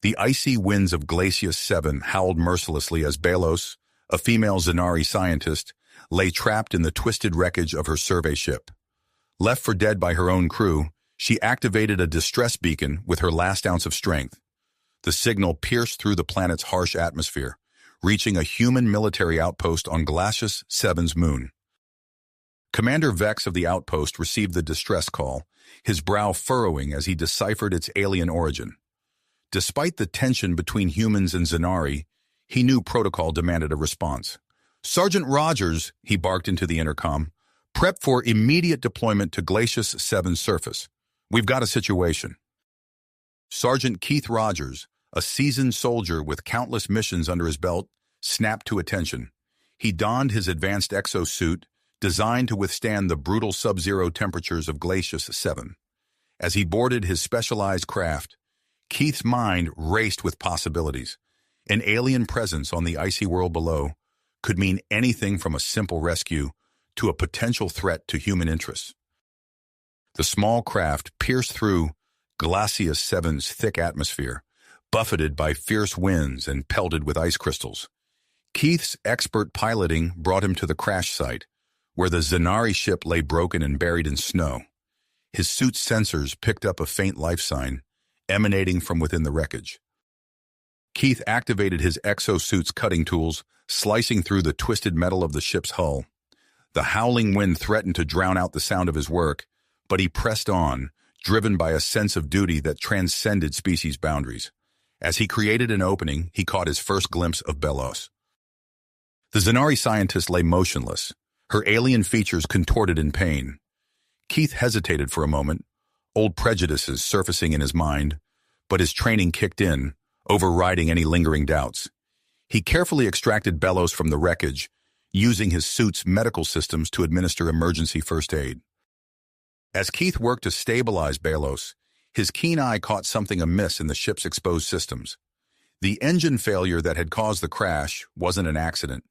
The icy winds of Glacius 7 howled mercilessly as Belos, a female Zanari scientist, lay trapped in the twisted wreckage of her survey ship. Left for dead by her own crew, she activated a distress beacon with her last ounce of strength. The signal pierced through the planet's harsh atmosphere, reaching a human military outpost on Glacius 7's moon. Commander Vex of the outpost received the distress call, his brow furrowing as he deciphered its alien origin. Despite the tension between humans and Zanari, he knew protocol demanded a response. "Sergeant Rogers," he barked into the intercom, "prep for immediate deployment to Glacius 7's surface. We've got a situation." Sergeant Keith Rogers, a seasoned soldier with countless missions under his belt, snapped to attention. He donned his advanced exosuit, designed to withstand the brutal sub-zero temperatures of Glacius 7. As he boarded his specialized craft, Keith's mind raced with possibilities. An alien presence on the icy world below could mean anything from a simple rescue to a potential threat to human interests. The small craft pierced through Glacius 7's thick atmosphere, buffeted by fierce winds and pelted with ice crystals. Keith's expert piloting brought him to the crash site, where the Zanari ship lay broken and buried in snow. His suit's sensors picked up a faint life sign, emanating from within the wreckage. Keith activated his exosuit's cutting tools, slicing through the twisted metal of the ship's hull. The howling wind threatened to drown out the sound of his work, but he pressed on, driven by a sense of duty that transcended species boundaries. As he created an opening, he caught his first glimpse of Belos. The Zanari scientist lay motionless, her alien features contorted in pain. Keith hesitated for a moment, old prejudices surfacing in his mind, but his training kicked in, overriding any lingering doubts. He carefully extracted Belos from the wreckage, using his suit's medical systems to administer emergency first aid. As Keith worked to stabilize Belos, his keen eye caught something amiss in the ship's exposed systems. The engine failure that had caused the crash wasn't an accident.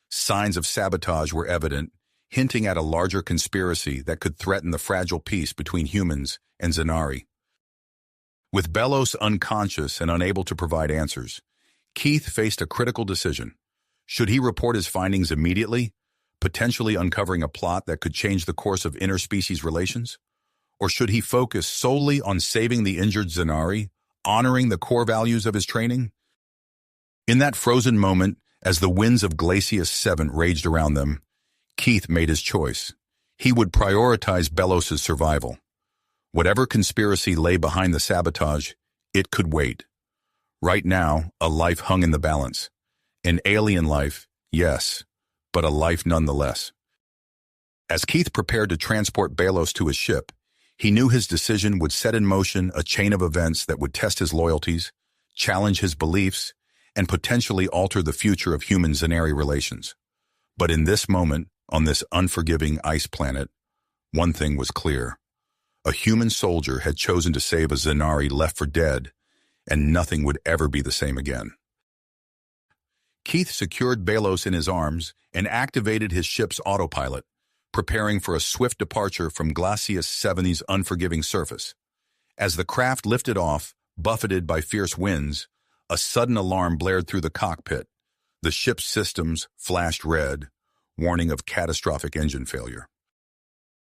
Signs of sabotage were evident, hinting at a larger conspiracy that could threaten the fragile peace between humans and Zanari. With Belos unconscious and unable to provide answers, Keith faced a critical decision. Should he report his findings immediately, potentially uncovering a plot that could change the course of interspecies relations? Or should he focus solely on saving the injured Zanari, honoring the core values of his training? In that frozen moment, as the winds of Glacius 7 raged around them, Keith made his choice. He would prioritize Belos' survival. Whatever conspiracy lay behind the sabotage, it could wait. Right now, a life hung in the balance. An alien life, yes, but a life nonetheless. As Keith prepared to transport Belos to his ship, he knew his decision would set in motion a chain of events that would test his loyalties, challenge his beliefs, and potentially alter the future of human-Zanari relations. But in this moment, on this unforgiving ice planet, one thing was clear. A human soldier had chosen to save a Zanari left for dead, and nothing would ever be the same again. Keith secured Belos in his arms and activated his ship's autopilot, preparing for a swift departure from Glacius 7's unforgiving surface. As the craft lifted off, buffeted by fierce winds, a sudden alarm blared through the cockpit. The ship's systems flashed red, warning of catastrophic engine failure.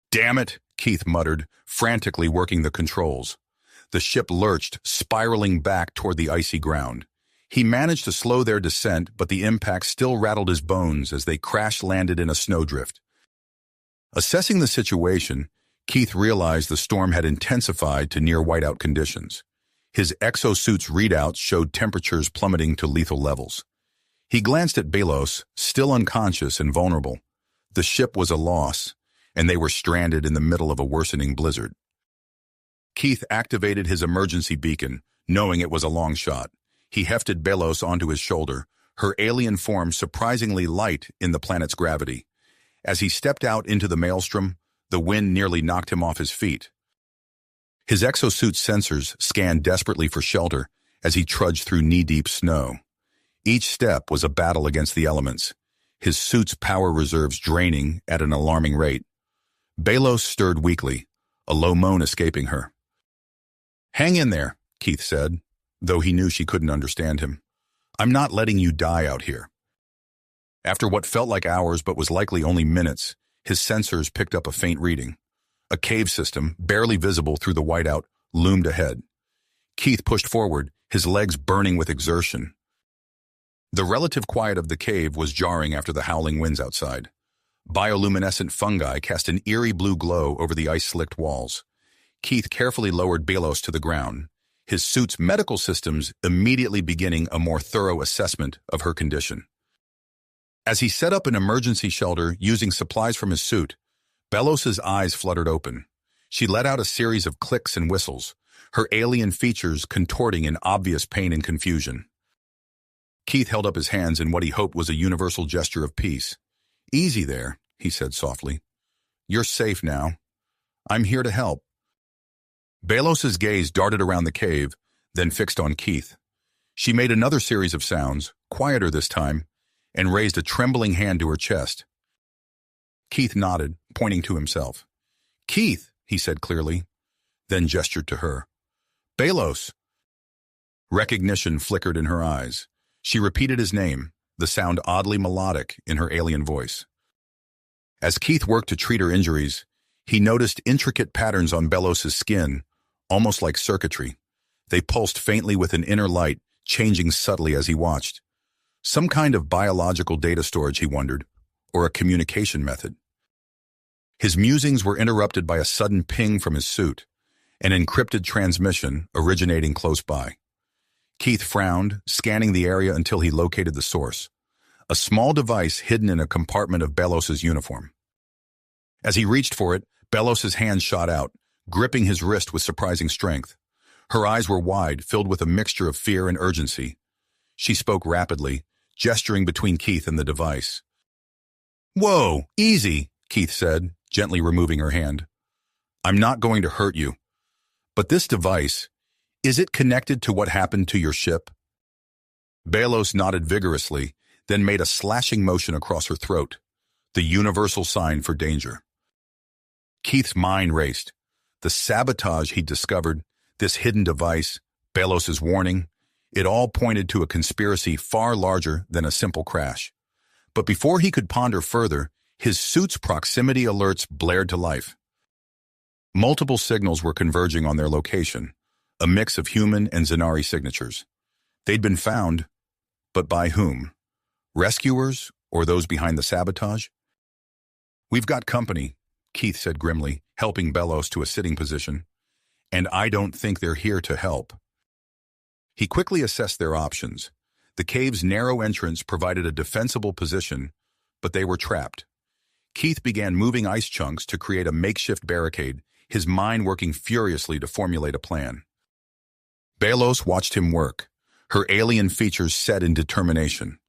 "Damn it," Keith muttered, frantically working the controls. The ship lurched, spiraling back toward the icy ground. He managed to slow their descent, but the impact still rattled his bones as they crash-landed in a snowdrift. Assessing the situation, Keith realized the storm had intensified to near whiteout conditions. His exosuit's readouts showed temperatures plummeting to lethal levels. He glanced at Belos, still unconscious and vulnerable. The ship was a loss, and they were stranded in the middle of a worsening blizzard. Keith activated his emergency beacon, knowing it was a long shot. He hefted Belos onto his shoulder, her alien form surprisingly light in the planet's gravity. As he stepped out into the maelstrom, the wind nearly knocked him off his feet. His exosuit's sensors scanned desperately for shelter as he trudged through knee-deep snow. Each step was a battle against the elements, his suit's power reserves draining at an alarming rate. Belos stirred weakly, a low moan escaping her. "Hang in there," Keith said. though he knew she couldn't understand him. "I'm not letting you die out here." After what felt like hours but was likely only minutes, his sensors picked up a faint reading. A cave system, barely visible through the whiteout, loomed ahead. Keith pushed forward, his legs burning with exertion. The relative quiet of the cave was jarring after the howling winds outside. Bioluminescent fungi cast an eerie blue glow over the ice-slicked walls. Keith carefully lowered Belos to the ground, his suit's medical systems immediately beginning a more thorough assessment of her condition. As he set up an emergency shelter using supplies from his suit, Belos's eyes fluttered open. She let out a series of clicks and whistles, her alien features contorting in obvious pain and confusion. Keith held up his hands in what he hoped was a universal gesture of peace. "Easy there," he said softly. "You're safe now. I'm here to help." Belos's gaze darted around the cave, then fixed on Keith. She made another series of sounds, quieter this time, and raised a trembling hand to her chest. Keith nodded, pointing to himself. "Keith," he said clearly, then gestured to her. "Belos." Recognition flickered in her eyes. She repeated his name, the sound oddly melodic in her alien voice. As Keith worked to treat her injuries, he noticed intricate patterns on Belos's skin, almost like circuitry. They pulsed faintly with an inner light, changing subtly as he watched. Some kind of biological data storage, he wondered, or a communication method. His musings were interrupted by a sudden ping from his suit, an encrypted transmission originating close by. Keith frowned, scanning the area until he located the source, a small device hidden in a compartment of Belos's uniform. As he reached for it, Belos's hand shot out, gripping his wrist with surprising strength. Her eyes were wide, filled with a mixture of fear and urgency. She spoke rapidly, gesturing between Keith and the device. "Whoa, easy," Keith said, gently removing her hand. "I'm not going to hurt you. But this device, is it connected to what happened to your ship?" Belos nodded vigorously, then made a slashing motion across her throat, the universal sign for danger. Keith's mind raced. The sabotage he'd discovered, this hidden device, Belos's warning, it all pointed to a conspiracy far larger than a simple crash. But before he could ponder further, his suit's proximity alerts blared to life. Multiple signals were converging on their location, a mix of human and Zanari signatures. They'd been found, but by whom? Rescuers or those behind the sabotage? "We've got company," Keith said grimly, helping Belos to a sitting position. "And I don't think they're here to help." He quickly assessed their options. The cave's narrow entrance provided a defensible position, but they were trapped. Keith began moving ice chunks to create a makeshift barricade, his mind working furiously to formulate a plan. Belos watched him work, her alien features set in determination.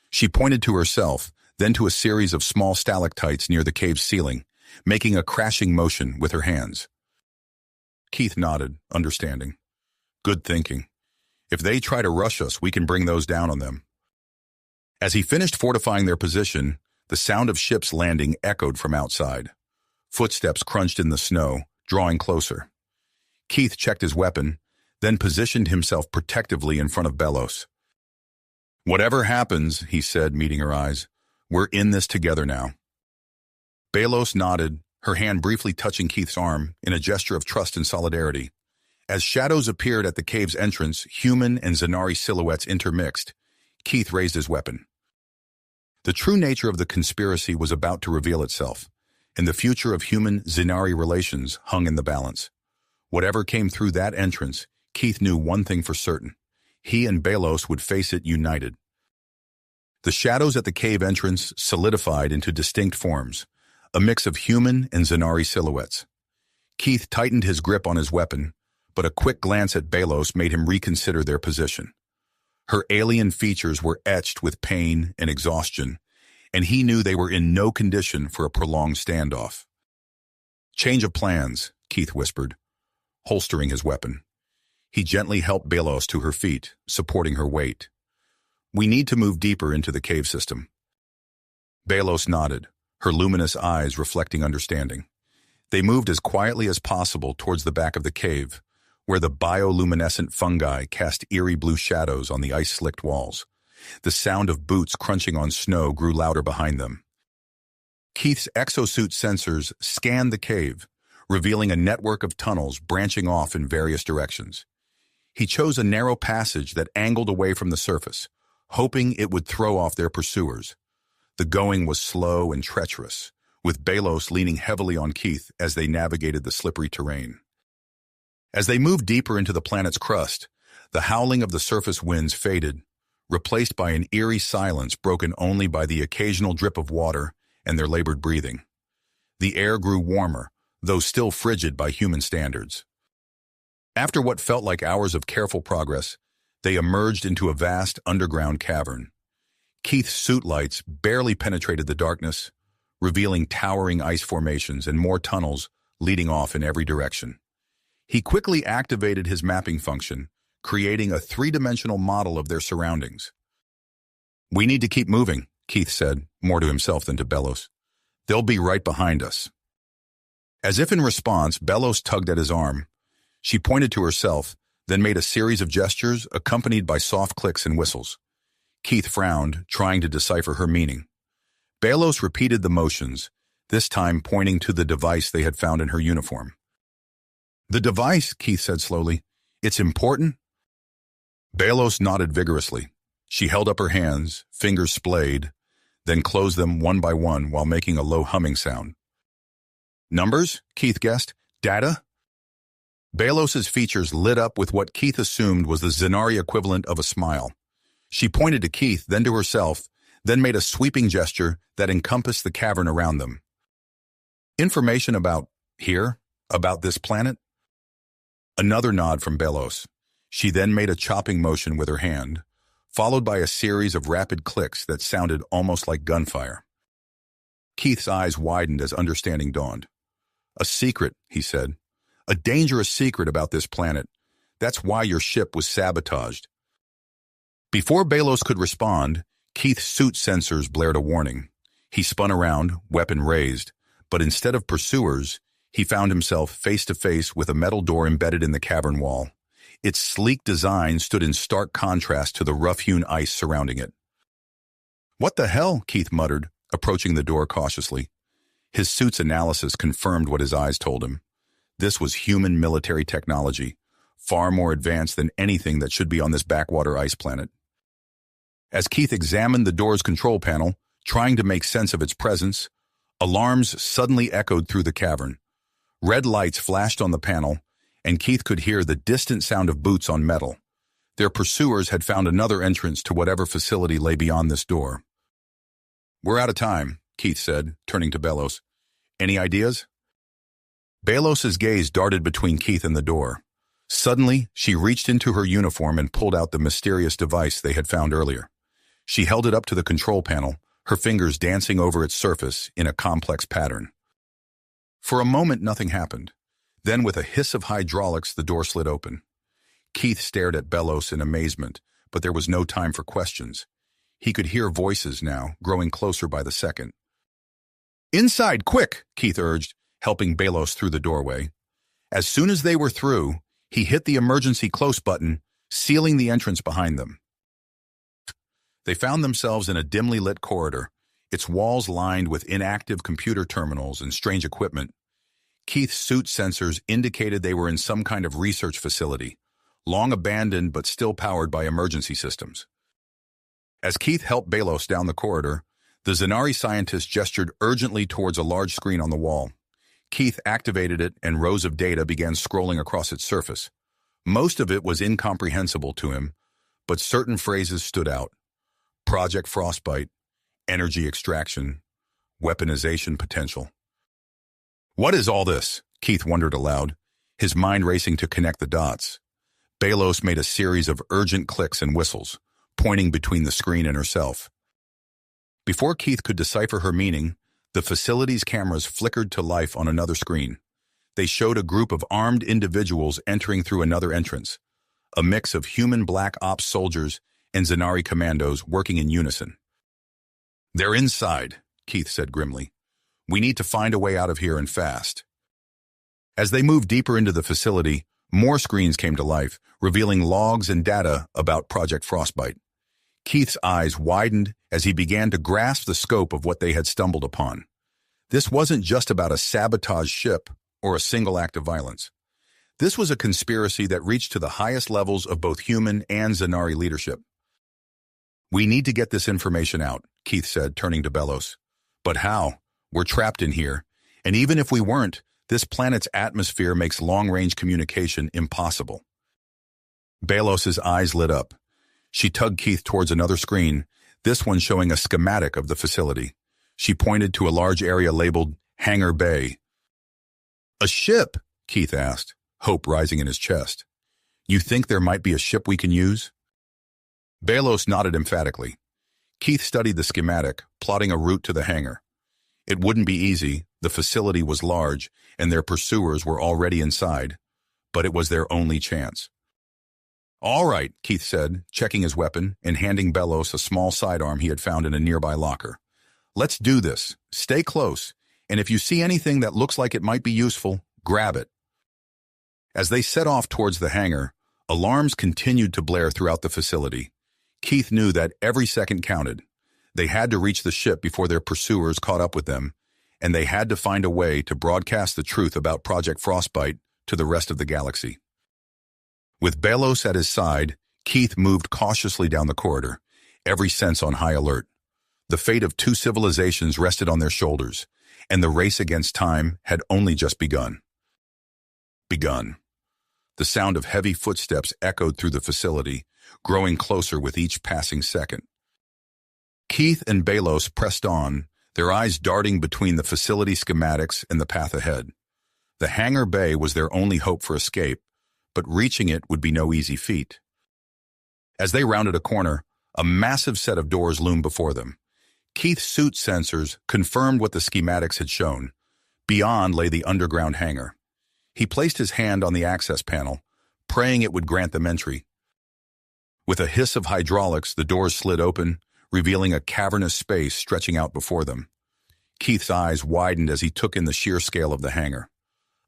She pointed to herself, then to a series of small stalactites near the cave's ceiling, making a crashing motion with her hands. Keith nodded, understanding. "Good thinking. If they try to rush us, we can bring those down on them." As he finished fortifying their position, the sound of ships landing echoed from outside. Footsteps crunched in the snow, drawing closer. Keith checked his weapon, then positioned himself protectively in front of Belos. "Whatever happens," he said, meeting her eyes, "we're in this together now." Belos nodded, her hand briefly touching Keith's arm in a gesture of trust and solidarity. As shadows appeared at the cave's entrance, human and Zanari silhouettes intermixed. Keith raised his weapon. The true nature of the conspiracy was about to reveal itself, and the future of human-Zanari relations hung in the balance. Whatever came through that entrance, Keith knew one thing for certain. He and Belos would face it united. The shadows at the cave entrance solidified into distinct forms, a mix of human and Zanari silhouettes. Keith tightened his grip on his weapon, but a quick glance at Belos made him reconsider their position. Her alien features were etched with pain and exhaustion, and he knew they were in no condition for a prolonged standoff. "Change of plans," Keith whispered, holstering his weapon. He gently helped Belos to her feet, supporting her weight. "We need to move deeper into the cave system." Belos nodded, her luminous eyes reflecting understanding. They moved as quietly as possible towards the back of the cave, where the bioluminescent fungi cast eerie blue shadows on the ice-slicked walls. The sound of boots crunching on snow grew louder behind them. Keith's exosuit sensors scanned the cave, revealing a network of tunnels branching off in various directions. He chose a narrow passage that angled away from the surface, hoping it would throw off their pursuers. The going was slow and treacherous, with Belos leaning heavily on Keith as they navigated the slippery terrain. As they moved deeper into the planet's crust, the howling of the surface winds faded, replaced by an eerie silence broken only by the occasional drip of water and their labored breathing. The air grew warmer, though still frigid by human standards. After what felt like hours of careful progress, they emerged into a vast underground cavern. Keith's suit lights barely penetrated the darkness, revealing towering ice formations and more tunnels leading off in every direction. He quickly activated his mapping function, creating a three-dimensional model of their surroundings. "We need to keep moving," Keith said, more to himself than to Belos. "They'll be right behind us." As if in response, Belos tugged at his arm. She pointed to herself, then made a series of gestures accompanied by soft clicks and whistles. Keith frowned, trying to decipher her meaning. Belos repeated the motions, this time pointing to the device they had found in her uniform. "The device," Keith said slowly. "It's important?" Belos nodded vigorously. She held up her hands, fingers splayed, then closed them one by one while making a low humming sound. "Numbers?" Keith guessed. "Data?" Belos's features lit up with what Keith assumed was the Zenari equivalent of a smile. She pointed to Keith, then to herself, then made a sweeping gesture that encompassed the cavern around them. "Information about here? About this planet?" Another nod from Belos. She then made a chopping motion with her hand, followed by a series of rapid clicks that sounded almost like gunfire. Keith's eyes widened as understanding dawned. "A secret," he said. "A dangerous secret about this planet. That's why your ship was sabotaged." Before Belos could respond, Keith's suit sensors blared a warning. He spun around, weapon raised, but instead of pursuers, he found himself face to face with a metal door embedded in the cavern wall. Its sleek design stood in stark contrast to the rough-hewn ice surrounding it. "What the hell?" Keith muttered, approaching the door cautiously. His suit's analysis confirmed what his eyes told him. This was human military technology, far more advanced than anything that should be on this backwater ice planet. As Keith examined the door's control panel, trying to make sense of its presence, alarms suddenly echoed through the cavern. Red lights flashed on the panel, and Keith could hear the distant sound of boots on metal. Their pursuers had found another entrance to whatever facility lay beyond this door. "We're out of time," Keith said, turning to Belos. "Any ideas?" Belos's gaze darted between Keith and the door. Suddenly, she reached into her uniform and pulled out the mysterious device they had found earlier. She held it up to the control panel, her fingers dancing over its surface in a complex pattern. For a moment, nothing happened. Then, with a hiss of hydraulics, the door slid open. Keith stared at Belos in amazement, but there was no time for questions. He could hear voices now, growing closer by the second. "Inside, quick!" Keith urged, helping Belos through the doorway. As soon as they were through, he hit the emergency close button, sealing the entrance behind them. They found themselves in a dimly lit corridor, its walls lined with inactive computer terminals and strange equipment. Keith's suit sensors indicated they were in some kind of research facility, long abandoned but still powered by emergency systems. As Keith helped Belos down the corridor, the Zenari scientist gestured urgently towards a large screen on the wall. Keith activated it, and rows of data began scrolling across its surface. Most of it was incomprehensible to him, but certain phrases stood out. Project Frostbite, energy extraction, weaponization potential. "What is all this?" Keith wondered aloud, his mind racing to connect the dots. Belos made a series of urgent clicks and whistles, pointing between the screen and herself. Before Keith could decipher her meaning, the facility's cameras flickered to life on another screen. They showed a group of armed individuals entering through another entrance, a mix of human Black Ops soldiers and Zenari commandos working in unison. "They're inside," Keith said grimly. "We need to find a way out of here and fast." As they moved deeper into the facility, More screens came to life, revealing logs and data about Project Frostbite. Keith's eyes widened as he began to grasp the scope of what they had stumbled upon. This wasn't just about a sabotaged ship or a single act of violence. This was a conspiracy that reached to the highest levels of both human and Zanari leadership. "We need to get this information out," Keith said, turning to Belos. "But how? We're trapped in here. And even if we weren't, this planet's atmosphere makes long-range communication impossible." Belos's eyes lit up. She tugged Keith towards another screen, this one showing a schematic of the facility. She pointed to a large area labeled Hangar Bay. "A ship?" Keith asked, hope rising in his chest. "You think there might be a ship we can use?" Belos nodded emphatically. Keith studied the schematic, plotting a route to the hangar. It wouldn't be easy, the facility was large, and their pursuers were already inside, but it was their only chance. "All right," Keith said, checking his weapon and handing Belos a small sidearm he had found in a nearby locker. "Let's do this. Stay close, and if you see anything that looks like it might be useful, grab it." As they set off towards the hangar, alarms continued to blare throughout the facility. Keith knew that every second counted. They had to reach the ship before their pursuers caught up with them, and they had to find a way to broadcast the truth about Project Frostbite to the rest of the galaxy. With Belos at his side, Keith moved cautiously down the corridor, every sense on high alert. The fate of two civilizations rested on their shoulders, and the race against time had only just begun. The sound of heavy footsteps echoed through the facility, growing closer with each passing second. Keith and Belos pressed on, their eyes darting between the facility schematics and the path ahead. The hangar bay was their only hope for escape, but reaching it would be no easy feat. As they rounded a corner, a massive set of doors loomed before them. Keith's suit sensors confirmed what the schematics had shown. Beyond lay the underground hangar. He placed his hand on the access panel, praying it would grant them entry. With a hiss of hydraulics, the doors slid open, revealing a cavernous space stretching out before them. Keith's eyes widened as he took in the sheer scale of the hangar.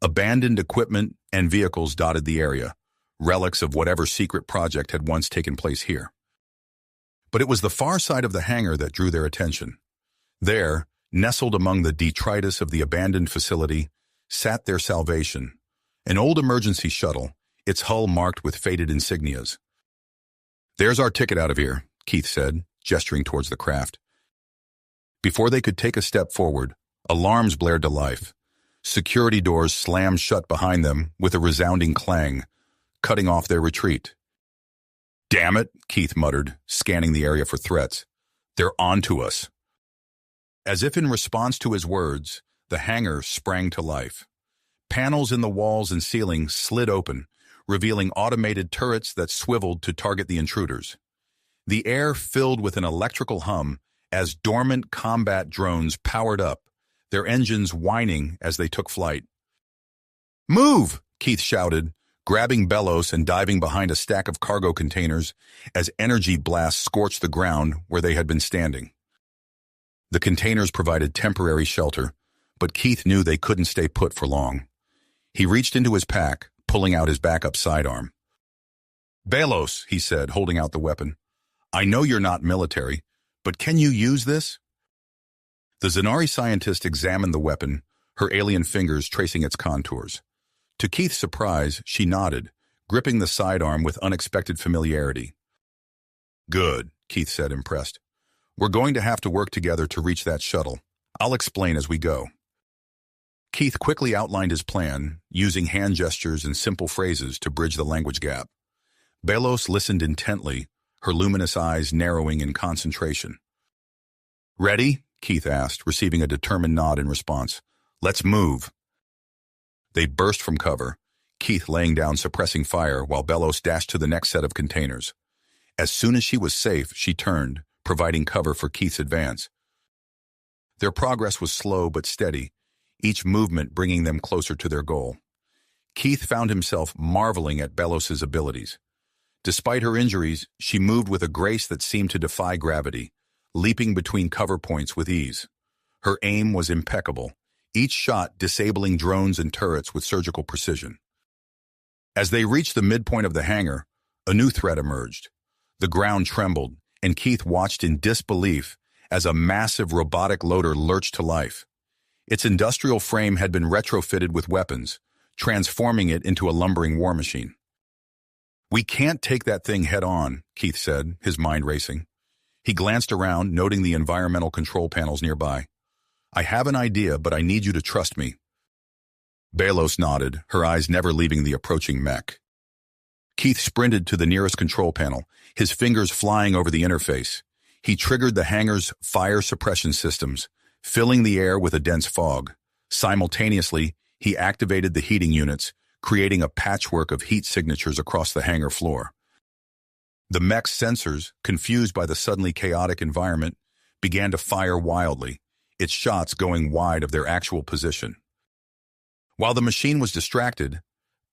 Abandoned equipment and vehicles dotted the area, relics of whatever secret project had once taken place here. But it was the far side of the hangar that drew their attention. There, nestled among the detritus of the abandoned facility, sat their salvation, an old emergency shuttle, its hull marked with faded insignias. "There's our ticket out of here," Keith said, gesturing towards the craft. Before they could take a step forward, alarms blared to life. Security doors slammed shut behind them with a resounding clang, cutting off their retreat. "Damn it," Keith muttered, scanning the area for threats. "They're on to us." As if in response to his words, the hangar sprang to life. Panels in the walls and ceiling slid open, revealing automated turrets that swiveled to target the intruders. The air filled with an electrical hum as dormant combat drones powered up, their engines whining as they took flight. "Move!" Keith shouted, grabbing Belos and diving behind a stack of cargo containers as energy blasts scorched the ground where they had been standing. The containers provided temporary shelter, but Keith knew they couldn't stay put for long. He reached into his pack, pulling out his backup sidearm. "Belos," he said, holding out the weapon, "I know you're not military, but can you use this?" The Zanari scientist examined the weapon, her alien fingers tracing its contours. To Keith's surprise, she nodded, gripping the sidearm with unexpected familiarity. "Good," Keith said, impressed. "We're going to have to work together to reach that shuttle. I'll explain as we go." Keith quickly outlined his plan, using hand gestures and simple phrases to bridge the language gap. Belos listened intently, her luminous eyes narrowing in concentration. "Ready?" Keith asked, receiving a determined nod in response. "Let's move." They burst from cover, Keith laying down suppressing fire while Belos dashed to the next set of containers. As soon as she was safe, she turned, providing cover for Keith's advance. Their progress was slow but steady, each movement bringing them closer to their goal. Keith found himself marveling at Belos's abilities. Despite her injuries, she moved with a grace that seemed to defy gravity, leaping between cover points with ease. Her aim was impeccable, each shot disabling drones and turrets with surgical precision. As they reached the midpoint of the hangar, a new threat emerged. The ground trembled, and Keith watched in disbelief as a massive robotic loader lurched to life. Its industrial frame had been retrofitted with weapons, transforming it into a lumbering war machine. "We can't take that thing head-on," Keith said, his mind racing. He glanced around, noting the environmental control panels nearby. "I have an idea, but I need you to trust me." Belos nodded, her eyes never leaving the approaching mech. Keith sprinted to the nearest control panel, his fingers flying over the interface. He triggered the hangar's fire suppression systems, filling the air with a dense fog. Simultaneously, he activated the heating units, creating a patchwork of heat signatures across the hangar floor. The mech's sensors, confused by the suddenly chaotic environment, began to fire wildly, its shots going wide of their actual position. While the machine was distracted,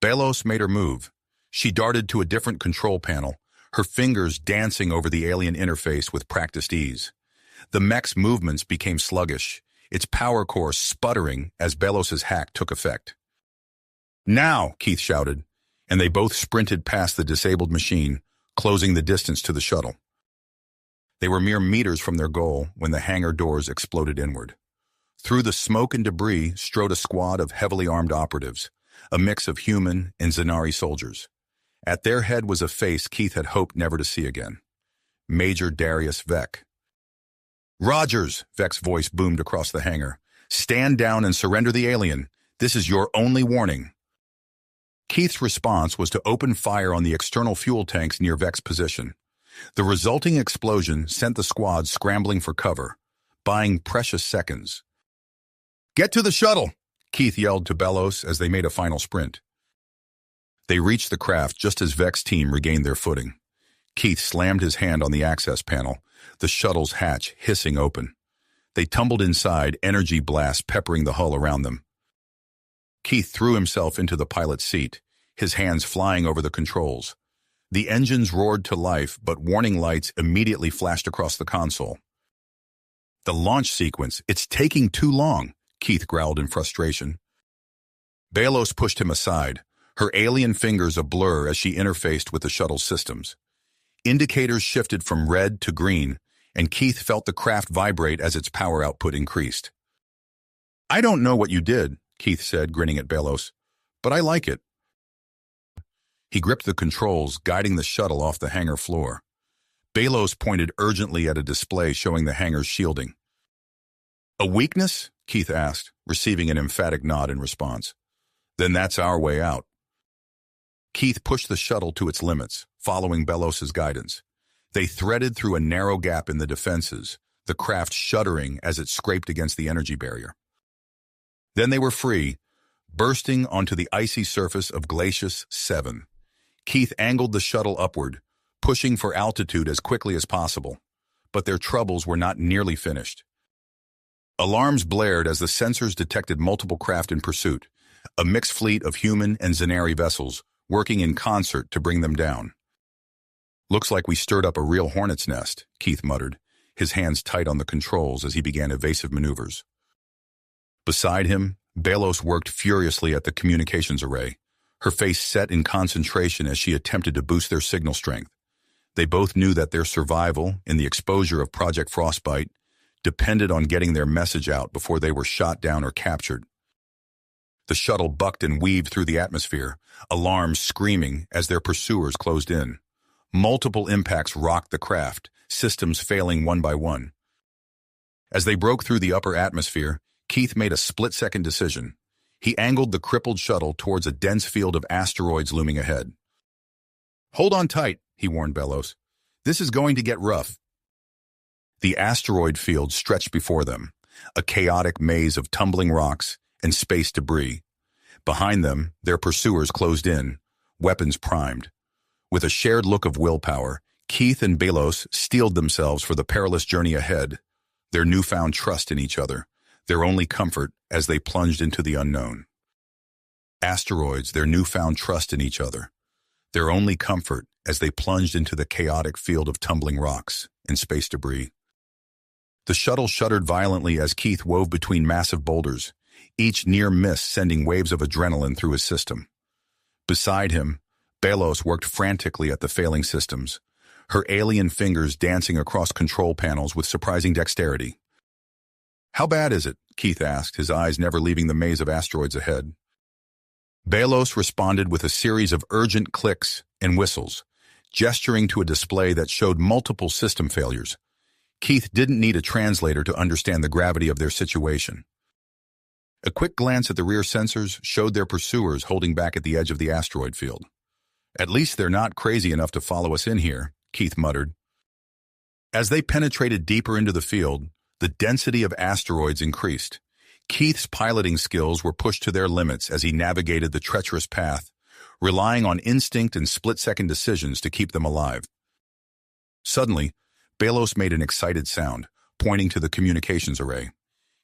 Belos made her move. She darted to a different control panel, her fingers dancing over the alien interface with practiced ease. The mech's movements became sluggish, its power core sputtering as Belos's hack took effect. "Now!" Keith shouted, and they both sprinted past the disabled machine, closing the distance to the shuttle. They were mere meters from their goal when the hangar doors exploded inward. Through the smoke and debris strode a squad of heavily armed operatives, a mix of human and Zanari soldiers. At their head was a face Keith had hoped never to see again. Major Darius Vec. "Rogers," Vec's voice boomed across the hangar. "Stand down and surrender the alien. This is your only warning." Keith's response was to open fire on the external fuel tanks near Vec's position. The resulting explosion sent the squad scrambling for cover, buying precious seconds. "Get to the shuttle!" Keith yelled to Belos as they made a final sprint. They reached the craft just as Vec's team regained their footing. Keith slammed his hand on the access panel, the shuttle's hatch hissing open. They tumbled inside, energy blasts peppering the hull around them. Keith threw himself into the pilot's seat, his hands flying over the controls. The engines roared to life, but warning lights immediately flashed across the console. "The launch sequence, it's taking too long," Keith growled in frustration. Belos pushed him aside, her alien fingers a blur as she interfaced with the shuttle's systems. Indicators shifted from red to green, and Keith felt the craft vibrate as its power output increased. "I don't know what you did," Keith said, grinning at Belos, "but I like it." He gripped the controls, guiding the shuttle off the hangar floor. Belos pointed urgently at a display showing the hangar's shielding. "A weakness?" Keith asked, receiving an emphatic nod in response. "Then that's our way out." Keith pushed the shuttle to its limits, following Belos's guidance. They threaded through a narrow gap in the defenses, the craft shuddering as it scraped against the energy barrier. Then they were free, bursting onto the icy surface of Glacius 7. Keith angled the shuttle upward, pushing for altitude as quickly as possible. But their troubles were not nearly finished. Alarms blared as the sensors detected multiple craft in pursuit, a mixed fleet of human and Zanari vessels, working in concert to bring them down. "Looks like we stirred up a real hornet's nest," Keith muttered, his hands tight on the controls as he began evasive maneuvers. Beside him, Belos worked furiously at the communications array, her face set in concentration as she attempted to boost their signal strength. They both knew that their survival in the exposure of Project Frostbite depended on getting their message out before they were shot down or captured. The shuttle bucked and weaved through the atmosphere, alarms screaming as their pursuers closed in. Multiple impacts rocked the craft, systems failing one by one. As they broke through the upper atmosphere, Keith made a split-second decision. He angled the crippled shuttle towards a dense field of asteroids looming ahead. "Hold on tight," he warned Belos. "This is going to get rough." The asteroid field stretched before them, a chaotic maze of tumbling rocks and space debris. Behind them, their pursuers closed in, weapons primed. With a shared look of willpower, Keith and Belos steeled themselves for the perilous journey ahead, their newfound trust in each other, their only comfort as they plunged into the unknown. Asteroids, their newfound trust in each other, their only comfort as they plunged into the chaotic field of tumbling rocks and space debris. The shuttle shuddered violently as Keith wove between massive boulders, each near miss sending waves of adrenaline through his system. Beside him, Belos worked frantically at the failing systems, her alien fingers dancing across control panels with surprising dexterity. "How bad is it?" Keith asked, his eyes never leaving the maze of asteroids ahead. Belos responded with a series of urgent clicks and whistles, gesturing to a display that showed multiple system failures. Keith didn't need a translator to understand the gravity of their situation. A quick glance at the rear sensors showed their pursuers holding back at the edge of the asteroid field. "At least they're not crazy enough to follow us in here," Keith muttered. As they penetrated deeper into the field, the density of asteroids increased. Keith's piloting skills were pushed to their limits as he navigated the treacherous path, relying on instinct and split-second decisions to keep them alive. Suddenly, Belos made an excited sound, pointing to the communications array.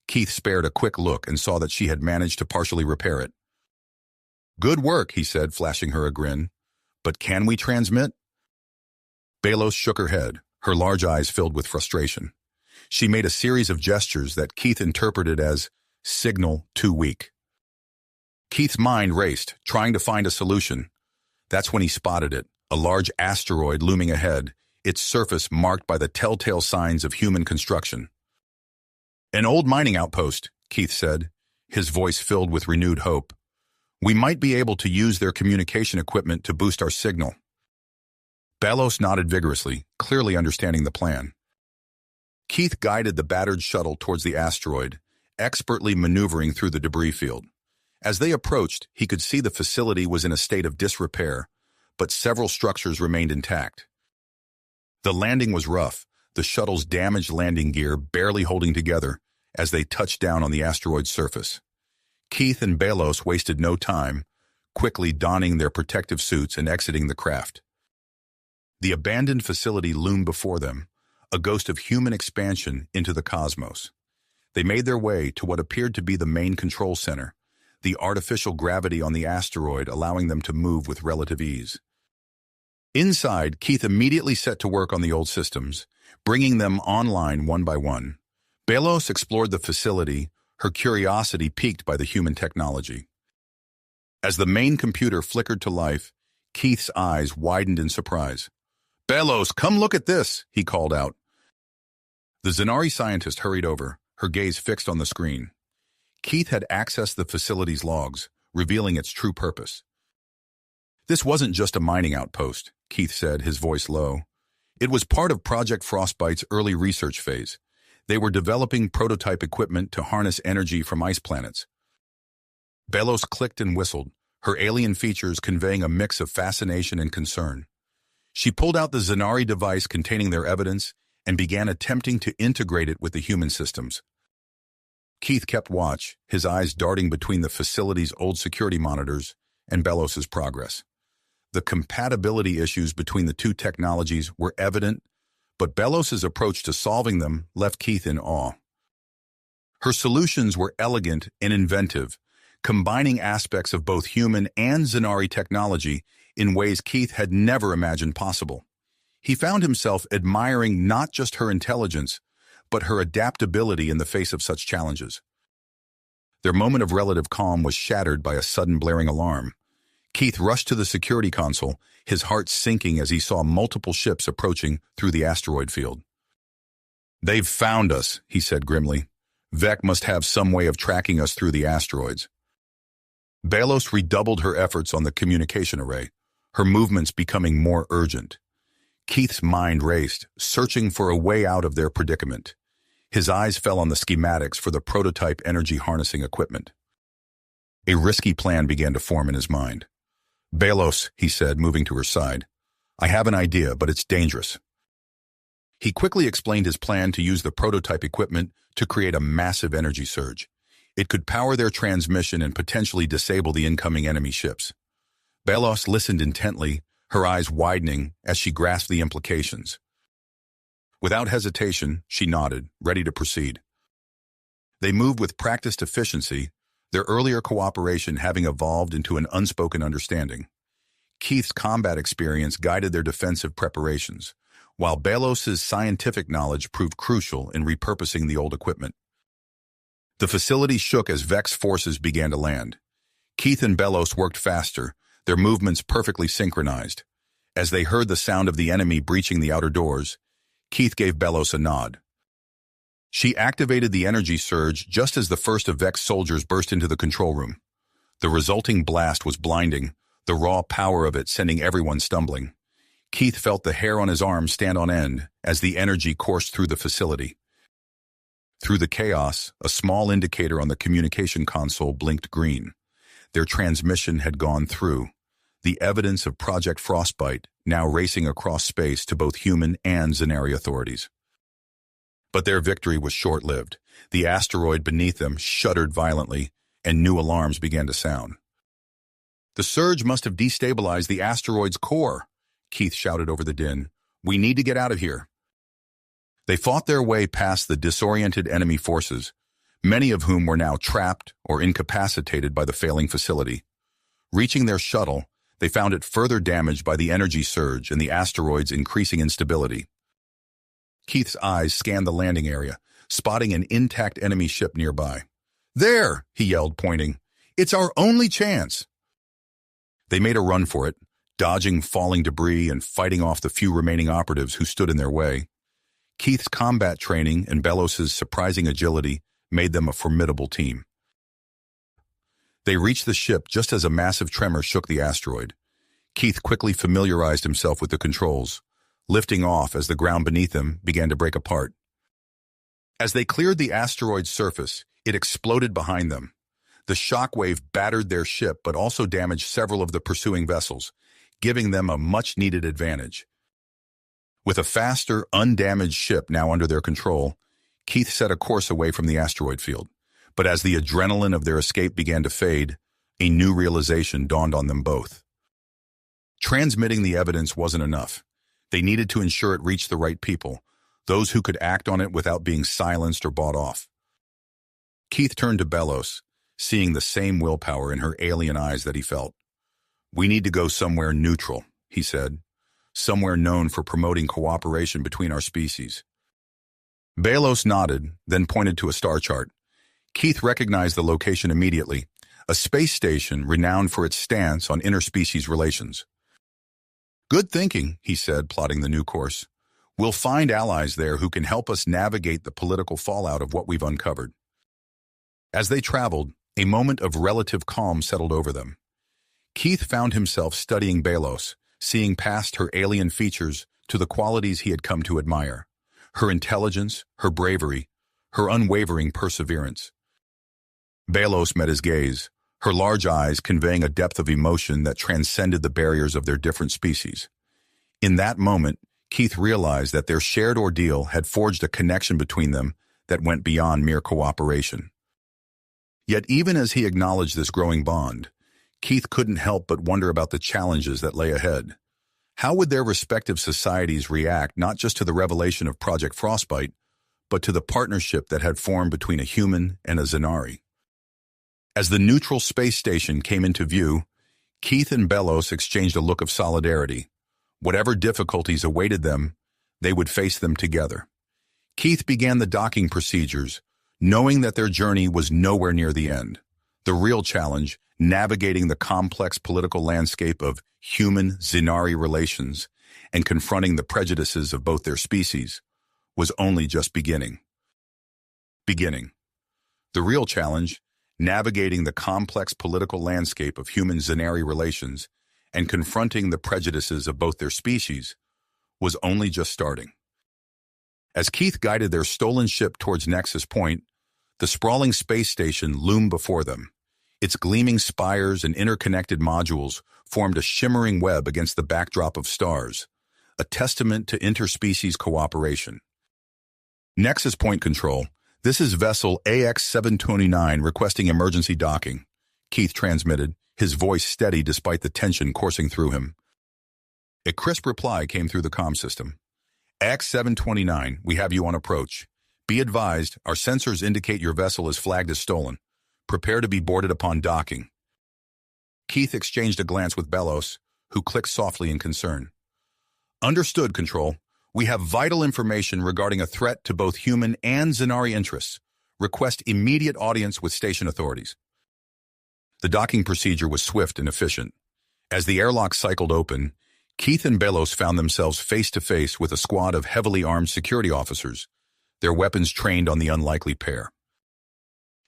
Keith spared a quick look and saw that she had managed to partially repair it. "Good work," he said, flashing her a grin. "But can we transmit?" Belos shook her head, her large eyes filled with frustration. She made a series of gestures that Keith interpreted as signal too weak. Keith's mind raced, trying to find a solution. That's when he spotted it, a large asteroid looming ahead, its surface marked by the telltale signs of human construction. "An old mining outpost," Keith said, his voice filled with renewed hope. "We might be able to use their communication equipment to boost our signal." Belos nodded vigorously, clearly understanding the plan. Keith guided the battered shuttle towards the asteroid, expertly maneuvering through the debris field. As they approached, he could see the facility was in a state of disrepair, but several structures remained intact. The landing was rough, the shuttle's damaged landing gear barely holding together as they touched down on the asteroid's surface. Keith and Belos wasted no time, quickly donning their protective suits and exiting the craft. The abandoned facility loomed before them, a ghost of human expansion into the cosmos. They made their way to what appeared to be the main control center, the artificial gravity on the asteroid allowing them to move with relative ease. Inside, Keith immediately set to work on the old systems, bringing them online one by one. Belos explored the facility, her curiosity piqued by the human technology. As the main computer flickered to life, Keith's eyes widened in surprise. "Belos, come look at this," he called out. The Zanari scientist hurried over, her gaze fixed on the screen. Keith had accessed the facility's logs, revealing its true purpose. "This wasn't just a mining outpost," Keith said, his voice low. "It was part of Project Frostbite's early research phase. They were developing prototype equipment to harness energy from ice planets." Belos clicked and whistled, her alien features conveying a mix of fascination and concern. She pulled out the Zanari device containing their evidence and began attempting to integrate it with the human systems. Keith kept watch, his eyes darting between the facility's old security monitors and Belos's progress. The compatibility issues between the two technologies were evident, but Belos's approach to solving them left Keith in awe. Her solutions were elegant and inventive, combining aspects of both human and Zanari technology in ways Keith had never imagined possible. He found himself admiring not just her intelligence, but her adaptability in the face of such challenges. Their moment of relative calm was shattered by a sudden blaring alarm. Keith rushed to the security console, his heart sinking as he saw multiple ships approaching through the asteroid field. "They've found us," he said grimly. "Vec must have some way of tracking us through the asteroids." Belos redoubled her efforts on the communication array, her movements becoming more urgent. Keith's mind raced, searching for a way out of their predicament. His eyes fell on the schematics for the prototype energy harnessing equipment. A risky plan began to form in his mind. "Belos," he said, moving to her side, "I have an idea, but it's dangerous." He quickly explained his plan to use the prototype equipment to create a massive energy surge. It could power their transmission and potentially disable the incoming enemy ships. Belos listened intently, her eyes widening as she grasped the implications. Without hesitation, she nodded, ready to proceed. They moved with practiced efficiency, their earlier cooperation having evolved into an unspoken understanding. Keith's combat experience guided their defensive preparations, while Belos's scientific knowledge proved crucial in repurposing the old equipment. The facility shook as Vec's forces began to land. Keith and Belos worked faster, their movements perfectly synchronized. As they heard the sound of the enemy breaching the outer doors, Keith gave Belos a nod. She activated the energy surge just as the first of Vex's soldiers burst into the control room. The resulting blast was blinding, the raw power of it sending everyone stumbling. Keith felt the hair on his arm stand on end as the energy coursed through the facility. Through the chaos, a small indicator on the communication console blinked green. Their transmission had gone through, the evidence of Project Frostbite now racing across space to both human and Zanari authorities. But their victory was short-lived. The asteroid beneath them shuddered violently, and new alarms began to sound. "The surge must have destabilized the asteroid's core," Keith shouted over the din. "We need to get out of here." They fought their way past the disoriented enemy forces, many of whom were now trapped or incapacitated by the failing facility. Reaching their shuttle, they found it further damaged by the energy surge and the asteroid's increasing instability. Keith's eyes scanned the landing area, spotting an intact enemy ship nearby. "There!" he yelled, pointing. "It's our only chance!" They made a run for it, dodging falling debris and fighting off the few remaining operatives who stood in their way. Keith's combat training and Belos's surprising agility made them a formidable team. They reached the ship just as a massive tremor shook the asteroid. Keith quickly familiarized himself with the controls, lifting off as the ground beneath them began to break apart. As they cleared the asteroid's surface, it exploded behind them. The shockwave battered their ship but also damaged several of the pursuing vessels, giving them a much-needed advantage. With a faster, undamaged ship now under their control, Keith set a course away from the asteroid field. But as the adrenaline of their escape began to fade, a new realization dawned on them both. Transmitting the evidence wasn't enough. They needed to ensure it reached the right people, those who could act on it without being silenced or bought off. Keith turned to Belos, seeing the same willpower in her alien eyes that he felt. "We need to go somewhere neutral," he said, "somewhere known for promoting cooperation between our species." Belos nodded, then pointed to a star chart. Keith recognized the location immediately, a space station renowned for its stance on interspecies relations. "Good thinking," he said, plotting the new course. "We'll find allies there who can help us navigate the political fallout of what we've uncovered." As they traveled, a moment of relative calm settled over them. Keith found himself studying Belos, seeing past her alien features to the qualities he had come to admire: her intelligence, her bravery, her unwavering perseverance. Belos met his gaze, her large eyes conveying a depth of emotion that transcended the barriers of their different species. In that moment, Keith realized that their shared ordeal had forged a connection between them that went beyond mere cooperation. Yet even as he acknowledged this growing bond, Keith couldn't help but wonder about the challenges that lay ahead. How would their respective societies react not just to the revelation of Project Frostbite, but to the partnership that had formed between a human and a Zanari? As the neutral space station came into view, Keith and Belos exchanged a look of solidarity. Whatever difficulties awaited them, they would face them together. Keith began the docking procedures, knowing that their journey was nowhere near the end. The real challenge, navigating the complex political landscape of human-Zanari relations and confronting the prejudices of both their species, was only just beginning. The real challenge, navigating the complex political landscape of human-Zanari relations and confronting the prejudices of both their species, was only just starting. As Keith guided their stolen ship towards Nexus Point, the sprawling space station loomed before them. Its gleaming spires and interconnected modules formed a shimmering web against the backdrop of stars, a testament to interspecies cooperation. "Nexus Point Control, this is vessel AX-729 requesting emergency docking," Keith transmitted, his voice steady despite the tension coursing through him. A crisp reply came through the comm system. "AX-729, we have you on approach. Be advised, our sensors indicate your vessel is flagged as stolen. Prepare to be boarded upon docking." Keith exchanged a glance with Belos, who clicked softly in concern. "Understood, Control. We have vital information regarding a threat to both human and Zanari interests. Request immediate audience with station authorities." The docking procedure was swift and efficient. As the airlock cycled open, Keith and Belos found themselves face-to-face with a squad of heavily armed security officers, their weapons trained on the unlikely pair.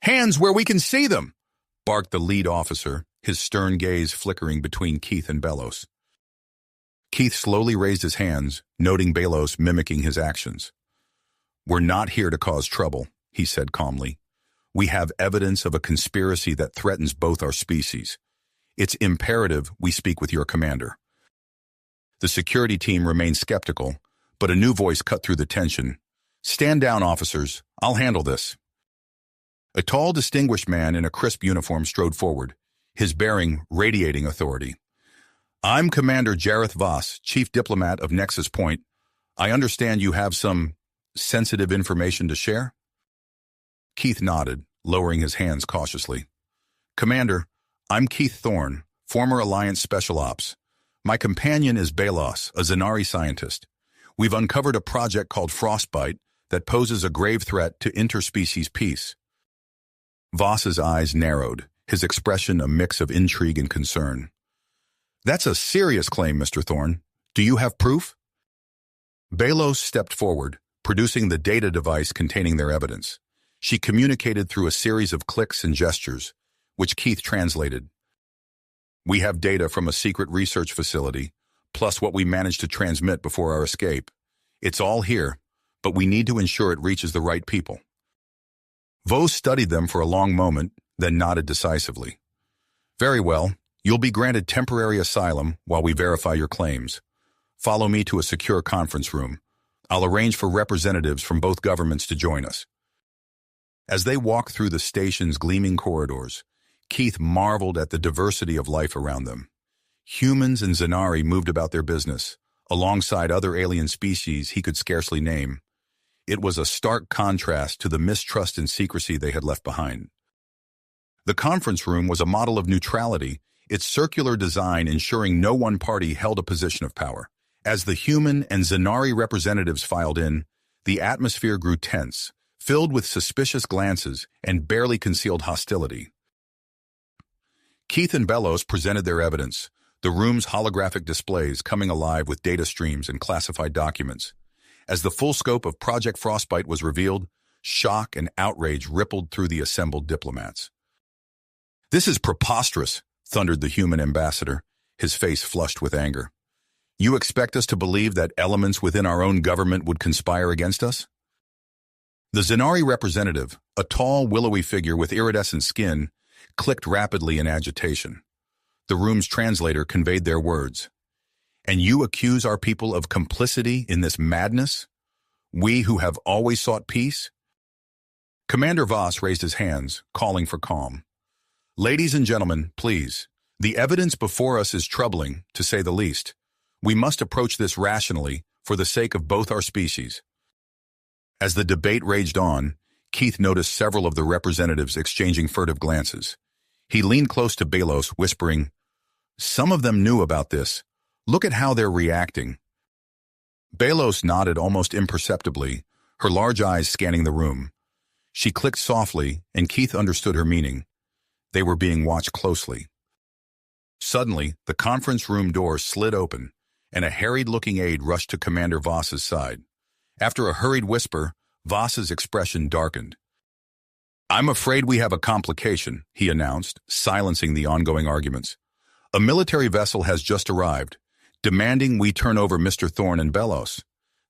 "Hands where we can see them!" barked the lead officer, his stern gaze flickering between Keith and Belos. Keith slowly raised his hands, noting Belos mimicking his actions. "We're not here to cause trouble," he said calmly. "We have evidence of a conspiracy that threatens both our species. It's imperative we speak with your commander." The security team remained skeptical, but a new voice cut through the tension. "Stand down, officers. I'll handle this." A tall, distinguished man in a crisp uniform strode forward, his bearing radiating authority. "I'm Commander Jareth Voss, Chief Diplomat of Nexus Point. I understand you have some sensitive information to share?" Keith nodded, lowering his hands cautiously. "Commander, I'm Keith Thorne, former Alliance Special Ops. My companion is Belos, a Zanari scientist. We've uncovered a project called Frostbite that poses a grave threat to interspecies peace." Voss's eyes narrowed, his expression a mix of intrigue and concern. "That's a serious claim, Mr. Thorne. Do you have proof?" Belos stepped forward, producing the data device containing their evidence. She communicated through a series of clicks and gestures, which Keith translated. "We have data from a secret research facility, plus what we managed to transmit before our escape. It's all here, but we need to ensure it reaches the right people." Voss studied them for a long moment, then nodded decisively. "Very well. You'll be granted temporary asylum while we verify your claims. Follow me to a secure conference room. I'll arrange for representatives from both governments to join us." As they walked through the station's gleaming corridors, Keith marveled at the diversity of life around them. Humans and Zanari moved about their business, alongside other alien species he could scarcely name. It was a stark contrast to the mistrust and secrecy they had left behind. The conference room was a model of neutrality, its circular design ensuring no one party held a position of power. As the human and Zanari representatives filed in, the atmosphere grew tense, filled with suspicious glances and barely concealed hostility. Keith and Belos presented their evidence, the room's holographic displays coming alive with data streams and classified documents. As the full scope of Project Frostbite was revealed, shock and outrage rippled through the assembled diplomats. "This is preposterous," thundered the human ambassador, his face flushed with anger. "You expect us to believe that elements within our own government would conspire against us?" The Zanari representative, a tall, willowy figure with iridescent skin, clicked rapidly in agitation. The room's translator conveyed their words. "And you accuse our people of complicity in this madness? We who have always sought peace?" Commander Voss raised his hands, calling for calm. "Ladies and gentlemen, please. The evidence before us is troubling, to say the least. We must approach this rationally, for the sake of both our species." As the debate raged on, Keith noticed several of the representatives exchanging furtive glances. He leaned close to Belos, whispering, "Some of them knew about this. Look at how they're reacting." Belos nodded almost imperceptibly, her large eyes scanning the room. She clicked softly, and Keith understood her meaning. They were being watched closely. Suddenly, the conference room door slid open, and a harried-looking aide rushed to Commander Voss's side. After a hurried whisper, Voss's expression darkened. "I'm afraid we have a complication," he announced, silencing the ongoing arguments. "A military vessel has just arrived, demanding we turn over Mr. Thorne and Belos.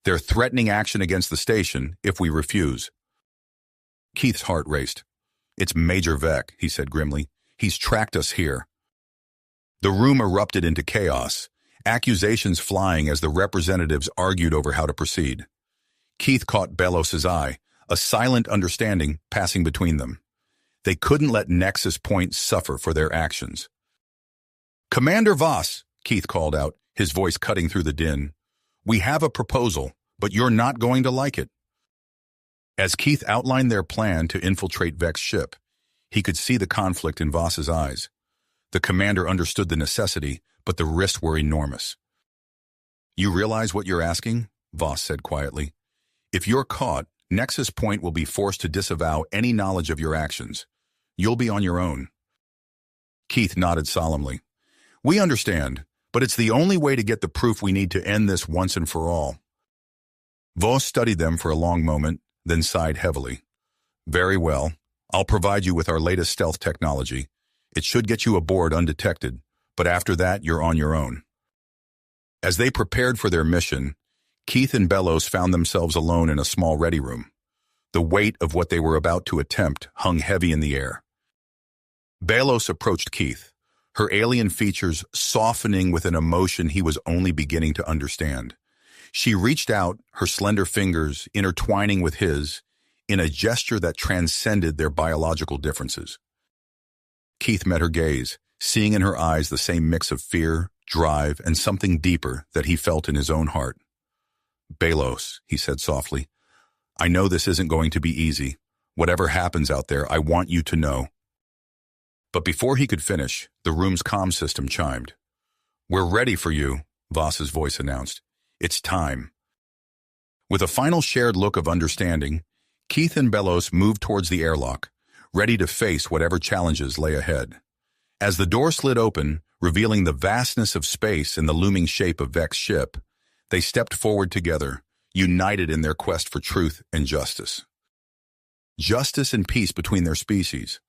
They're threatening action against the station if we refuse." Keith's heart raced. "It's Major Vec," he said grimly. "He's tracked us here." The room erupted into chaos, accusations flying as the representatives argued over how to proceed. Keith caught Belos's eye, a silent understanding passing between them. They couldn't let Nexus Point suffer for their actions. "Commander Voss," Keith called out, his voice cutting through the din. "We have a proposal, but you're not going to like it." As Keith outlined their plan to infiltrate Vec's ship, he could see the conflict in Voss's eyes. The commander understood the necessity, but the risks were enormous. "You realize what you're asking?" Voss said quietly. "If you're caught, Nexus Point will be forced to disavow any knowledge of your actions. You'll be on your own." Keith nodded solemnly. We understand, but it's the only way to get the proof we need to end this once and for all. Vos studied them for a long moment, then sighed heavily. Very well. I'll provide you with our latest stealth technology. It should get you aboard undetected, but after that, you're on your own. As they prepared for their mission, Keith and Bellows found themselves alone in a small ready room. The weight of what they were about to attempt hung heavy in the air. Bellows approached Keith, her alien features softening with an emotion he was only beginning to understand. She reached out, her slender fingers intertwining with his, in a gesture that transcended their biological differences. Keith met her gaze, seeing in her eyes the same mix of fear, drive, and something deeper that he felt in his own heart. Bellows, he said softly, I know this isn't going to be easy. Whatever happens out there, I want you to know. But before he could finish, the room's comm system chimed. We're ready for you, Voss's voice announced. It's time. With a final shared look of understanding, Keith and Bellows moved towards the airlock, ready to face whatever challenges lay ahead. As the door slid open, revealing the vastness of space and the looming shape of Vec's ship, they stepped forward together, united in their quest for truth and justice. Justice and peace between their species.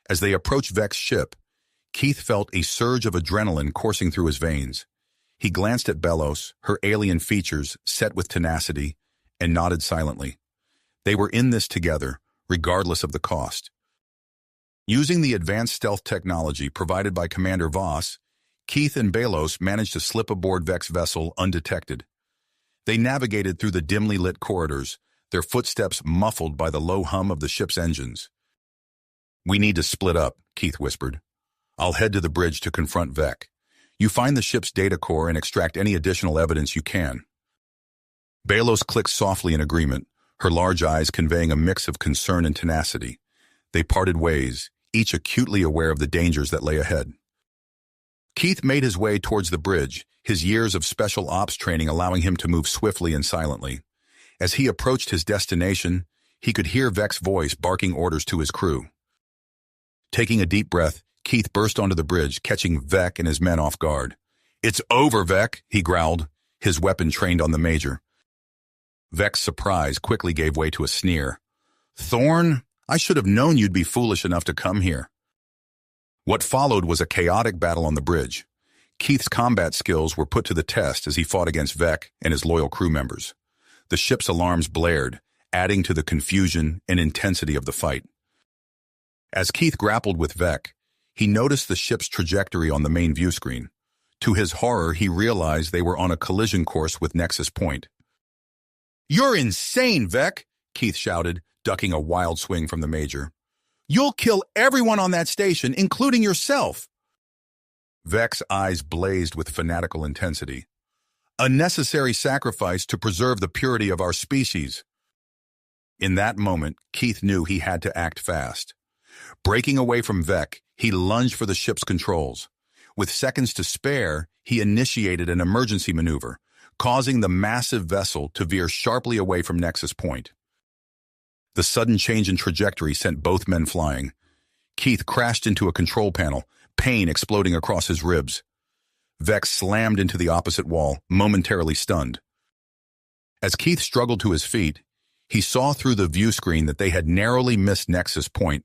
As they approached Vec's ship, Keith felt a surge of adrenaline coursing through his veins. He glanced at Bellows, her alien features set with tenacity, and nodded silently. They were in this together, regardless of the cost. Using the advanced stealth technology provided by Commander Voss, Keith and Bellows managed to slip aboard Vec's vessel undetected. They navigated through the dimly lit corridors, their footsteps muffled by the low hum of the ship's engines. We need to split up, Keith whispered. I'll head to the bridge to confront Vec. You find the ship's data core and extract any additional evidence you can. Bellows clicked softly in agreement, her large eyes conveying a mix of concern and tenacity. They parted ways, each acutely aware of the dangers that lay ahead. Keith made his way towards the bridge, his years of special ops training allowing him to move swiftly and silently. As he approached his destination, he could hear Vec's voice barking orders to his crew. Taking a deep breath, Keith burst onto the bridge, catching Vec and his men off guard. It's over, Vec, he growled, his weapon trained on the Major. Vec's surprise quickly gave way to a sneer. Thorn, I should have known you'd be foolish enough to come here. What followed was a chaotic battle on the bridge. Keith's combat skills were put to the test as he fought against Vec and his loyal crew members. The ship's alarms blared, adding to the confusion and intensity of the fight. As Keith grappled with Vec, he noticed the ship's trajectory on the main view screen. To his horror, he realized they were on a collision course with Nexus Point. You're insane, Vec, Keith shouted, ducking a wild swing from the Major. You'll kill everyone on that station, including yourself. Vec's eyes blazed with fanatical intensity. A necessary sacrifice to preserve the purity of our species. In that moment, Keith knew he had to act fast. Breaking away from Vec, he lunged for the ship's controls. With seconds to spare, he initiated an emergency maneuver, causing the massive vessel to veer sharply away from Nexus Point. The sudden change in trajectory sent both men flying. Keith crashed into a control panel, pain exploding across his ribs. Vec slammed into the opposite wall, momentarily stunned. As Keith struggled to his feet, he saw through the view screen that they had narrowly missed Nexus Point,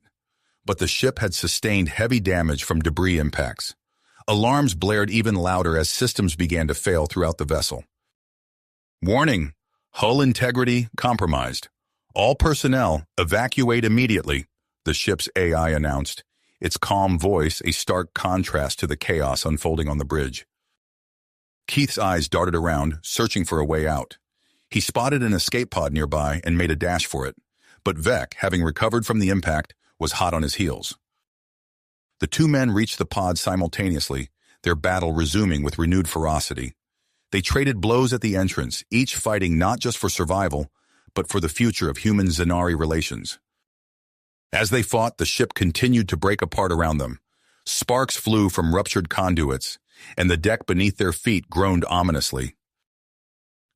but the ship had sustained heavy damage from debris impacts. Alarms blared even louder as systems began to fail throughout the vessel. Warning, hull integrity compromised. All personnel, evacuate immediately, the ship's AI announced, its calm voice a stark contrast to the chaos unfolding on the bridge. Keith's eyes darted around, searching for a way out. He spotted an escape pod nearby and made a dash for it, but Vec, having recovered from the impact, was hot on his heels. The two men reached the pod simultaneously, their battle resuming with renewed ferocity. They traded blows at the entrance, each fighting not just for survival, but for the future of human-Zanari relations. As they fought, the ship continued to break apart around them. Sparks flew from ruptured conduits, and the deck beneath their feet groaned ominously.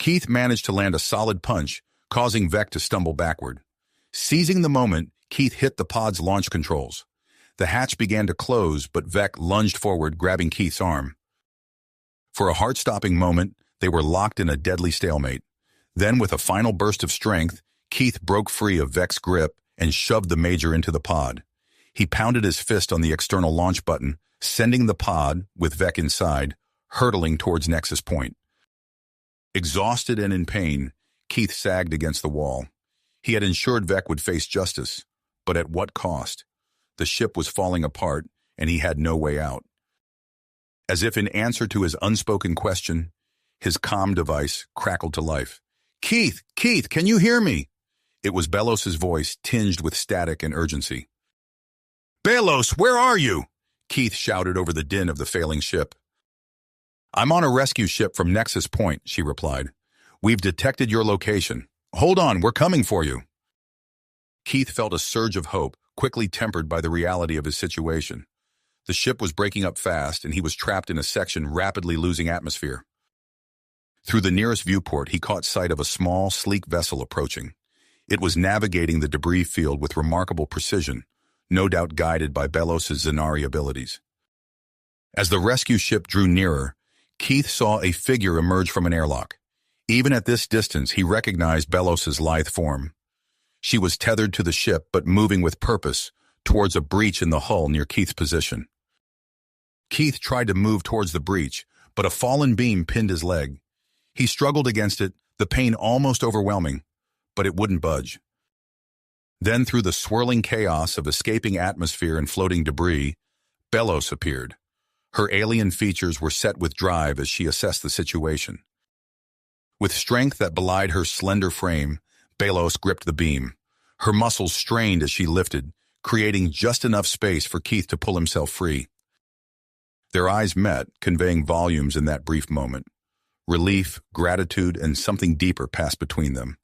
Keith managed to land a solid punch, causing Vec to stumble backward. Seizing the moment, Keith hit the pod's launch controls. The hatch began to close, but Vec lunged forward, grabbing Keith's arm. For a heart-stopping moment, they were locked in a deadly stalemate. Then, with a final burst of strength, Keith broke free of Vec's grip and shoved the Major into the pod. He pounded his fist on the external launch button, sending the pod, with Vec inside, hurtling towards Nexus Point. Exhausted and in pain, Keith sagged against the wall. He had ensured Vec would face justice, but at what cost? The ship was falling apart, and he had no way out. As if in answer to his unspoken question, his comm device crackled to life. "Keith! Keith, can you hear me?" It was Belos's voice, tinged with static and urgency. "Belos, where are you?" Keith shouted over the din of the failing ship. "I'm on a rescue ship from Nexus Point," she replied. "We've detected your location. Hold on, we're coming for you." Keith felt a surge of hope, quickly tempered by the reality of his situation. The ship was breaking up fast, and he was trapped in a section rapidly losing atmosphere. Through the nearest viewport, he caught sight of a small, sleek vessel approaching. It was navigating the debris field with remarkable precision, no doubt guided by Belos's Zanari abilities. As the rescue ship drew nearer, Keith saw a figure emerge from an airlock. Even at this distance, he recognized Belos's lithe form. She was tethered to the ship, but moving with purpose towards a breach in the hull near Keith's position. Keith tried to move towards the breach, but a fallen beam pinned his leg. He struggled against it, the pain almost overwhelming, but it wouldn't budge. Then, through the swirling chaos of escaping atmosphere and floating debris, Belos appeared. Her alien features were set with drive as she assessed the situation. With strength that belied her slender frame, Belos gripped the beam. Her muscles strained as she lifted, creating just enough space for Keith to pull himself free. Their eyes met, conveying volumes in that brief moment. Relief, gratitude, and something deeper passed between them.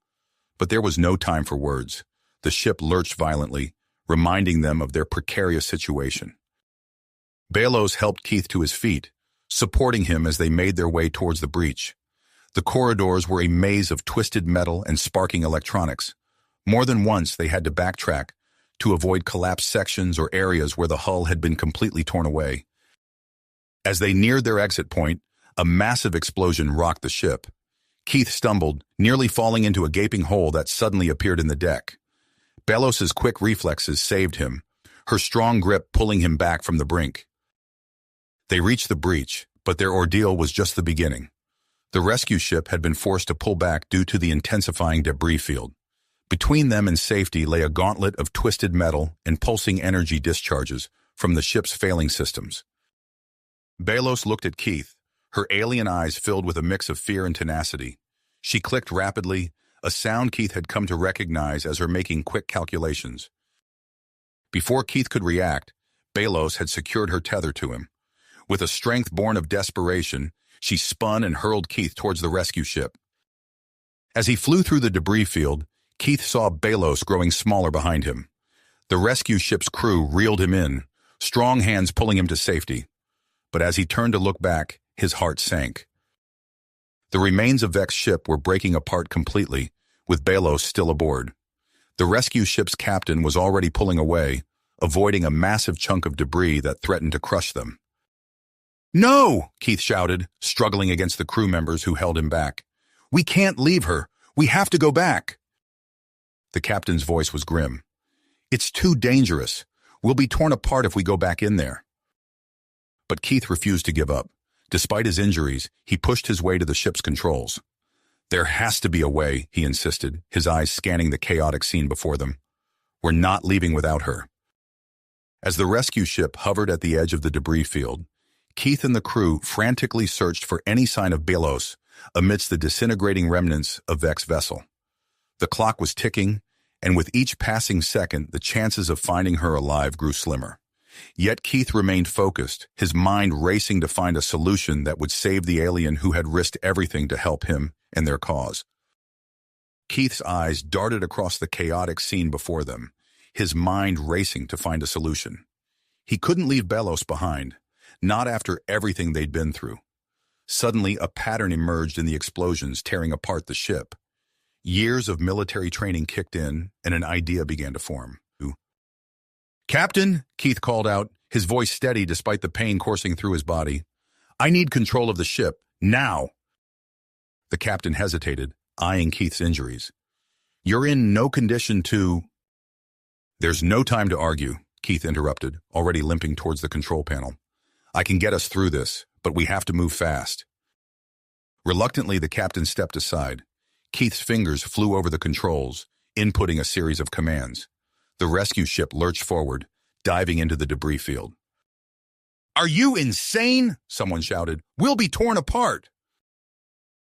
But there was no time for words. The ship lurched violently, reminding them of their precarious situation. Belos helped Keith to his feet, supporting him as they made their way towards the breach. The corridors were a maze of twisted metal and sparking electronics. More than once, they had to backtrack to avoid collapsed sections or areas where the hull had been completely torn away. As they neared their exit point, a massive explosion rocked the ship. Keith stumbled, nearly falling into a gaping hole that suddenly appeared in the deck. Belos's quick reflexes saved him, her strong grip pulling him back from the brink. They reached the breach, but their ordeal was just the beginning. The rescue ship had been forced to pull back due to the intensifying debris field. Between them and safety lay a gauntlet of twisted metal and pulsing energy discharges from the ship's failing systems. Belos looked at Keith, her alien eyes filled with a mix of fear and tenacity. She clicked rapidly, a sound Keith had come to recognize as her making quick calculations. Before Keith could react, Belos had secured her tether to him. With a strength born of desperation, she spun and hurled Keith towards the rescue ship. As he flew through the debris field, Keith saw Belos growing smaller behind him. The rescue ship's crew reeled him in, strong hands pulling him to safety. But as he turned to look back, his heart sank. The remains of Vec's ship were breaking apart completely, with Belos still aboard. The rescue ship's captain was already pulling away, avoiding a massive chunk of debris that threatened to crush them. "No!" Keith shouted, struggling against the crew members who held him back. "We can't leave her. We have to go back." The captain's voice was grim. "It's too dangerous. We'll be torn apart if we go back in there." But Keith refused to give up. Despite his injuries, he pushed his way to the ship's controls. "There has to be a way," he insisted, his eyes scanning the chaotic scene before them. "We're not leaving without her." As the rescue ship hovered at the edge of the debris field, Keith and the crew frantically searched for any sign of Belos amidst the disintegrating remnants of Vec's vessel. The clock was ticking, and with each passing second, the chances of finding her alive grew slimmer. Yet Keith remained focused, his mind racing to find a solution that would save the alien who had risked everything to help him and their cause. Keith's eyes darted across the chaotic scene before them, his mind racing to find a solution. He couldn't leave Belos behind, not after everything they'd been through. Suddenly, a pattern emerged in the explosions tearing apart the ship. Years of military training kicked in, and an idea began to form. "Captain," Keith called out, his voice steady despite the pain coursing through his body. "I need control of the ship, now." The captain hesitated, eyeing Keith's injuries. "You're in no condition to—" "There's no time to argue," Keith interrupted, already limping towards the control panel. "I can get us through this, but we have to move fast." Reluctantly, the captain stepped aside. Keith's fingers flew over the controls, inputting a series of commands. The rescue ship lurched forward, diving into the debris field. "Are you insane?" someone shouted. "We'll be torn apart."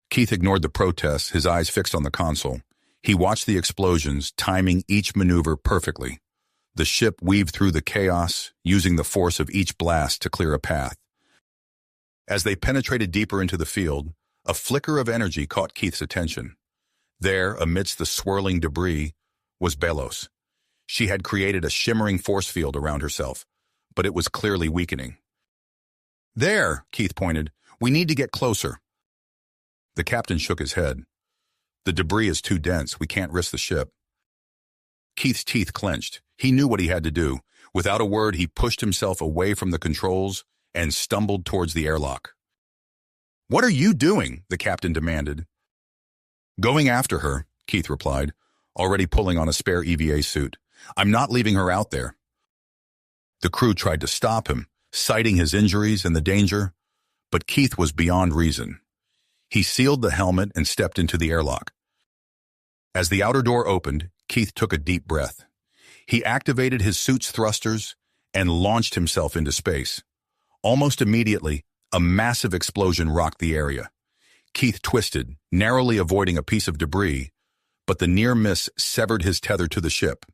Keith ignored the protests, his eyes fixed on the console. He watched the explosions, timing each maneuver perfectly. The ship weaved through the chaos, using the force of each blast to clear a path. As they penetrated deeper into the field, a flicker of energy caught Keith's attention. There, amidst the swirling debris, was Belos. She had created a shimmering force field around herself, but it was clearly weakening. "There," Keith pointed. "We need to get closer." The captain shook his head. "The debris is too dense. We can't risk the ship." Keith's teeth clenched. He knew what he had to do. Without a word, he pushed himself away from the controls and stumbled towards the airlock. "What are you doing?" the captain demanded. "Going after her," Keith replied, already pulling on a spare EVA suit. "I'm not leaving her out there." The crew tried to stop him, citing his injuries and the danger, but Keith was beyond reason. He sealed the helmet and stepped into the airlock. As the outer door opened, Keith took a deep breath. He activated his suit's thrusters and launched himself into space. Almost immediately, a massive explosion rocked the area. Keith twisted, narrowly avoiding a piece of debris, but the near miss severed his tether to the ship.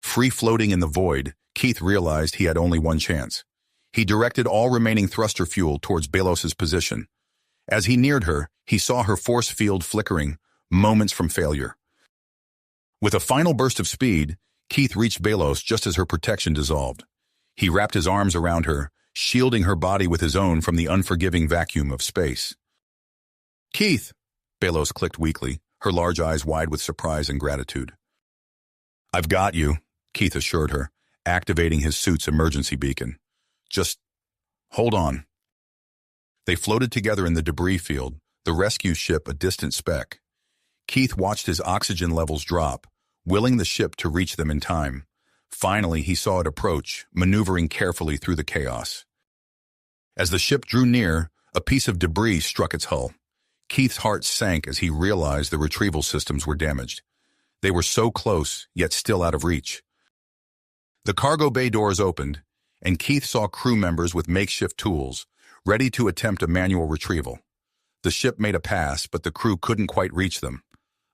Free floating in the void, Keith realized he had only one chance. He directed all remaining thruster fuel towards Belos's position. As he neared her, he saw her force field flickering, moments from failure. With a final burst of speed, Keith reached Belos just as her protection dissolved. He wrapped his arms around her, shielding her body with his own from the unforgiving vacuum of space. "Keith," Belos clicked weakly, her large eyes wide with surprise and gratitude. "I've got you," Keith assured her, activating his suit's emergency beacon. "Just hold on." They floated together in the debris field, the rescue ship a distant speck. Keith watched his oxygen levels drop, willing the ship to reach them in time. Finally, he saw it approach, maneuvering carefully through the chaos. As the ship drew near, a piece of debris struck its hull. Keith's heart sank as he realized the retrieval systems were damaged. They were so close, yet still out of reach. The cargo bay doors opened, and Keith saw crew members with makeshift tools, ready to attempt a manual retrieval. The ship made a pass, but the crew couldn't quite reach them.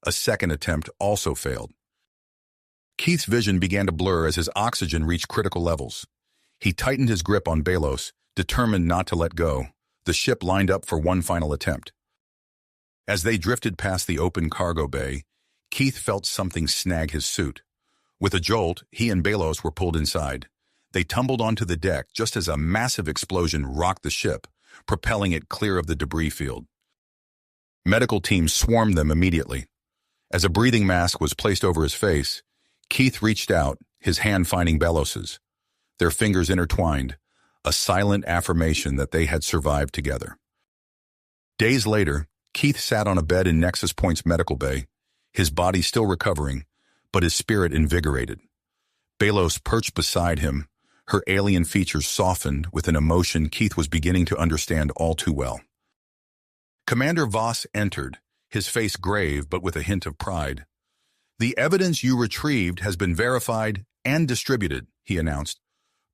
A second attempt also failed. Keith's vision began to blur as his oxygen reached critical levels. He tightened his grip on Belos, determined not to let go. The ship lined up for one final attempt. As they drifted past the open cargo bay, Keith felt something snag his suit. With a jolt, he and Belos were pulled inside. They tumbled onto the deck just as a massive explosion rocked the ship, propelling it clear of the debris field. Medical teams swarmed them immediately. As a breathing mask was placed over his face, Keith reached out, his hand finding Belos's. Their fingers intertwined, a silent affirmation that they had survived together. Days later, Keith sat on a bed in Nexus Point's medical bay, his body still recovering, but his spirit invigorated. Belos perched beside him, her alien features softened with an emotion Keith was beginning to understand all too well. Commander Voss entered, his face grave but with a hint of pride. "The evidence you retrieved has been verified and distributed," he announced.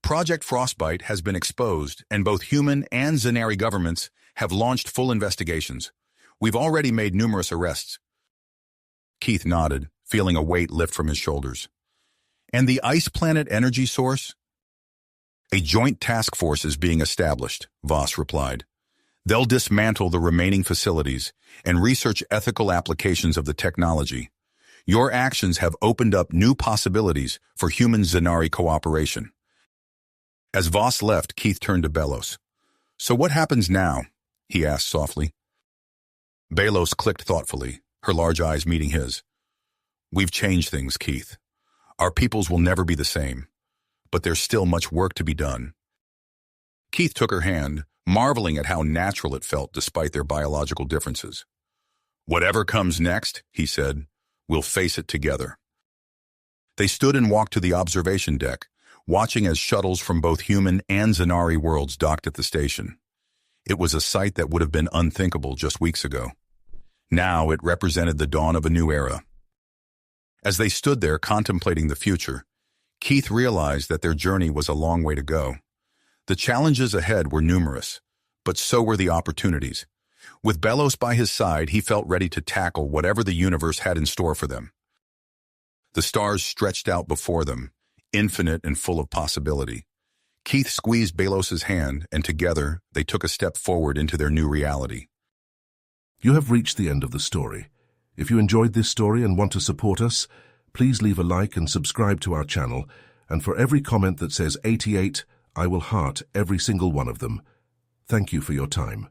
"Project Frostbite has been exposed, and both human and Zanari governments have launched full investigations. We've already made numerous arrests." Keith nodded, feeling a weight lift from his shoulders. "And the ice planet energy source?" "A joint task force is being established," Voss replied. "They'll dismantle the remaining facilities and research ethical applications of the technology. Your actions have opened up new possibilities for human-Zanari cooperation." As Voss left, Keith turned to Belos. "So what happens now?" he asked softly. Belos clicked thoughtfully, her large eyes meeting his. "We've changed things, Keith. Our peoples will never be the same. but there's still much work to be done. Keith took her hand, marveling at how natural it felt despite their biological differences. "Whatever comes next," he said, "we'll face it together." They stood and walked to the observation deck, watching as shuttles from both human and Zanari worlds docked at the station. It was a sight that would have been unthinkable just weeks ago. Now it represented the dawn of a new era. As they stood there contemplating the future, Keith realized that their journey was a long way to go. The challenges ahead were numerous, but so were the opportunities. With Belos by his side, he felt ready to tackle whatever the universe had in store for them. The stars stretched out before them, infinite and full of possibility. Keith squeezed Belos's hand, and together they took a step forward into their new reality. You have reached the end of the story. If you enjoyed this story and want to support us, please leave a like and subscribe to our channel, and for every comment that says 88, I will heart every single one of them. Thank you for your time.